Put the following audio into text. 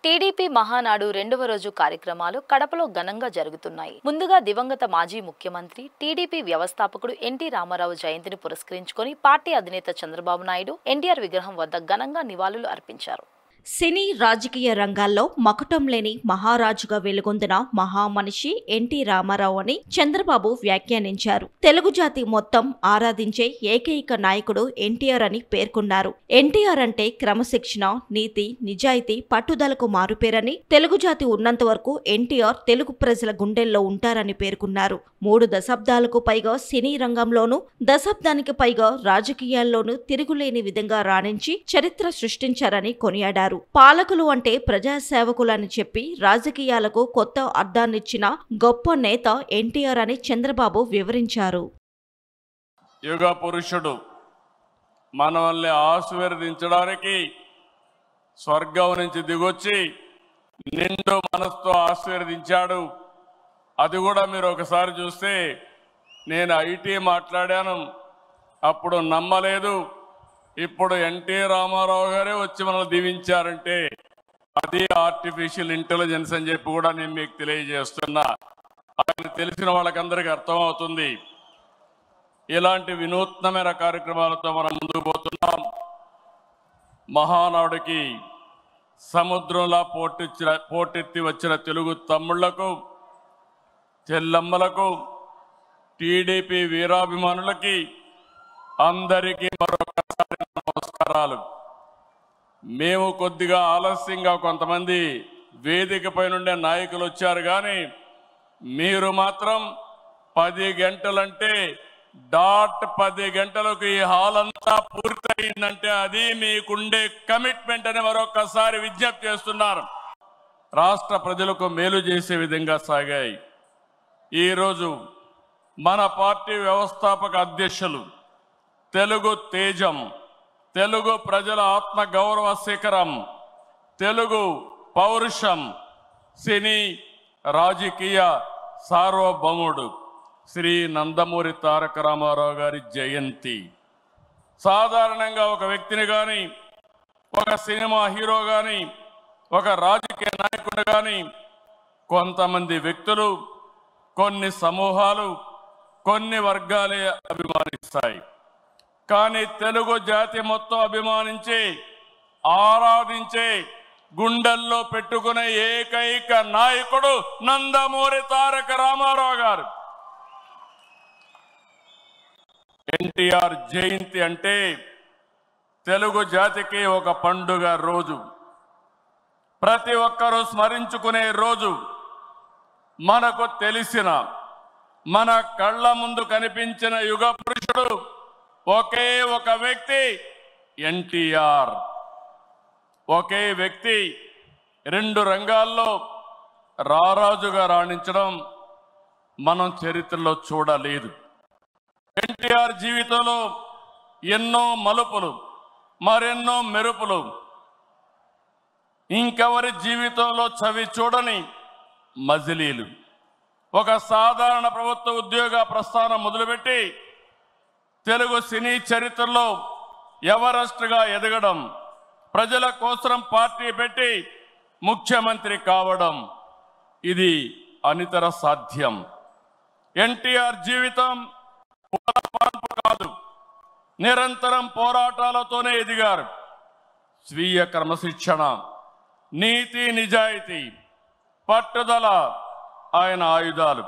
TDP Mahanadu రెండవ రోజు కార్యక్రమాలు కడపలో ఘనంగా జరుగుతున్నాయి. ముందుగా దివంగత మాజీ ముఖ్యమంత్రి టీడీపీ వ్యవస్థాపకుడు ఎన్టీ రామారావు జయంతిని పురస్కరించుకొని పార్టీ అధినేత చంద్రబాబు నాయుడు ఎన్టీఆర్ విగ్రహం వద్ద ఘనంగా నివాళులు అర్పించారు. సినీ రాజకీయ రంగాల్లో మకుటం లేని మహారాజుగా వెలుగొందిన మహామనిషి ఎన్టీ రామారావు అని చంద్రబాబు వ్యాఖ్యానించారు. తెలుగు జాతి మొత్తం ఆరాధించే ఏకైక నాయకుడు ఎన్టీఆర్ అని పేర్కొన్నారు. ఎన్టీఆర్ అంటే క్రమశిక్షణ, నీతి, నిజాయితీ, పట్టుదలకు మారుపేరని, తెలుగు జాతి ఉన్నంత వరకు ఎన్టీఆర్ తెలుగు ప్రజల గుండెల్లో ఉంటారని పేర్కొన్నారు. 3 దశాబ్దాలకు పైగా సినీ రంగంలోనూ, దశాబ్దానికి పైగా రాజకీయాల్లోనూ తిరుగులేని విధంగా రాణించి చరిత్ర సృష్టించారని కొనియాడారు. పాలకులు అంటే ప్రజాసేవకులని చెప్పి రాజకీయాలకు కొత్త అర్థాన్నిచ్చిన గొప్ప నేత ఎన్టీఆర్ అని చంద్రబాబు వివరించారు. యుగ పురుషుడు మనల్ని ఆశీర్వదించడానికి స్వర్గం నుంచి దిగొచ్చి నిండు మనసుతో ఆశీర్వదించాడు. అది కూడా మీరు ఒకసారి చూస్తే, నేను ఐటీ మాట్లాడాను, అప్పుడు నమ్మలేదు. ఇప్పుడు ఎన్టీ రామారావు గారే వచ్చి మనల్ని దీవించారంటే అది ఆర్టిఫిషియల్ ఇంటెలిజెన్స్ అని చెప్పి కూడా నేను మీకు తెలియజేస్తున్నా. ఆయన తెలిసిన వాళ్ళకందరికీ అర్థమవుతుంది. ఇలాంటి వినూత్నమైన కార్యక్రమాలతో మనం ముందుకు పోతున్నాం. మహానాడుకి సముద్రంలా పోటెత్తి వచ్చిన తెలుగు తమ్ముళ్లకు, చెల్లమ్మలకు, టీడీపీ వీరాభిమానులకి అందరికీ మరొకసారి నమస్కారాలు. మేము కొద్దిగా ఆలస్యంగా కొంతమంది వేదికపై నుండే నాయకులు వచ్చారు, కానీ మీరు మాత్రం 10 గంటలంటే డాట్ 10 గంటలకు ఈ హాల్ అంతా పూర్తయిందంటే అది మీకుండే కమిట్మెంట్ అని మరొకసారి విజ్ఞప్తి చేస్తున్నారు. రాష్ట్ర ప్రజలకు మేలు చేసే విధంగా సాగాయి. ఈరోజు మన పార్టీ వ్యవస్థాపక అధ్యక్షులు, తెలుగు తేజం, తెలుగు ప్రజల ఆత్మ గౌరవ శిఖరం, తెలుగు పౌరుషం, సినీ రాజకీయ సార్వభౌముడు శ్రీ నందమూరి తారక రామారావు గారి జయంతి. సాధారణంగా ఒక వ్యక్తిని కానీ, ఒక సినిమా హీరో కానీ, ఒక రాజకీయ నాయకుడు కానీ, కొంతమంది వ్యక్తులు, కొన్ని సమూహాలు, కొన్ని వర్గాలే అభిమానిస్తాయి. కానీ తెలుగు జాతి మొత్తం అభిమానించి, ఆరాధించే, గుండెల్లో పెట్టుకునే ఏకైక నాయకుడు నందమూరి తారక రామారావు గారు. ఎన్టీఆర్ జయంతి అంటే తెలుగు జాతికి ఒక పండుగ రోజు, ప్రతి ఒక్కరూ స్మరించుకునే రోజు. మనకు తెలిసిన, మన కళ్ళ ముందు కనిపించిన యుగ పురుషుడు ఒకే ఒక వ్యక్తి ఎన్టీఆర్. ఒకే వ్యక్తి 2 రంగాల్లో రారాజుగా రాణించడం మనం చరిత్రలో చూడలేదు. ఎన్టీఆర్ జీవితంలో ఎన్నో మలుపులు, మరెన్నో మెరుపులు, ఇంకెవరి జీవితంలో చవి చూడని మజిలీలు. ఒక సాధారణ ప్రభుత్వ ఉద్యోగ ప్రస్థానం మొదలుపెట్టి తెలుగు సినీ చరిత్రలో ఎవరెస్ట్గా ఎదగడం, ప్రజల కోసం పార్టీ పెట్టి ముఖ్యమంత్రి కావడం, ఇది అనితర సాధ్యం. ఎన్టీఆర్ జీవితం పాన్పు కాదు, నిరంతరం పోరాటాలతోనే ఎదిగారు. స్వీయ క్రమశిక్షణ, నీతి, నిజాయితీ, పట్టుదల ఆయన ఆయుధాలు.